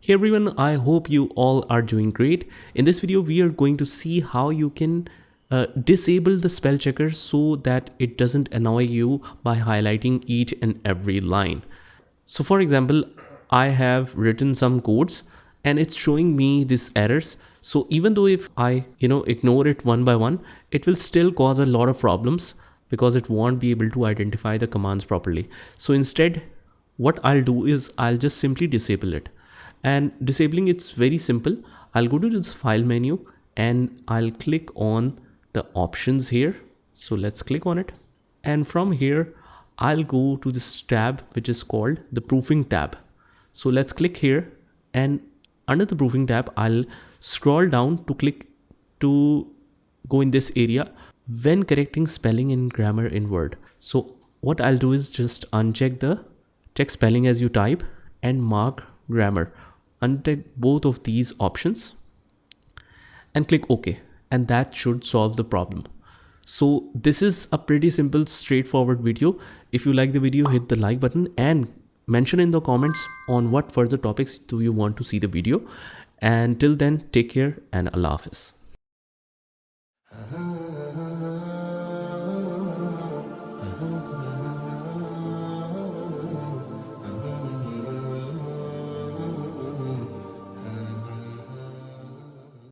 Hey everyone, I hope you all are doing great. In this video, we are going to see how you can disable the spell checker so that it doesn't annoy you by highlighting each and every line. So for example, I have written some codes and it's showing me these errors. So even though if I ignore it one by one, it will still cause a lot of problems because it won't be able to identify the commands properly. So instead, what I'll do is I'll just simply disable it. And disabling it's very simple. I'll go to this file menu and I'll click on the options here. So let's click on it. And from here, I'll go to this tab, which is called the proofing tab. So let's click here, and under the proofing tab, I'll scroll down to click to go in this area when correcting spelling and grammar in Word. So what I'll do is just uncheck the check spelling as you type and mark grammar. Uncheck both of these options and click OK, and that should solve the problem. So this is a pretty simple, straightforward video. If you like the video, hit the like button and mention in the comments on what further topics do you want to see the video. And till then, take care and Allah Hafiz.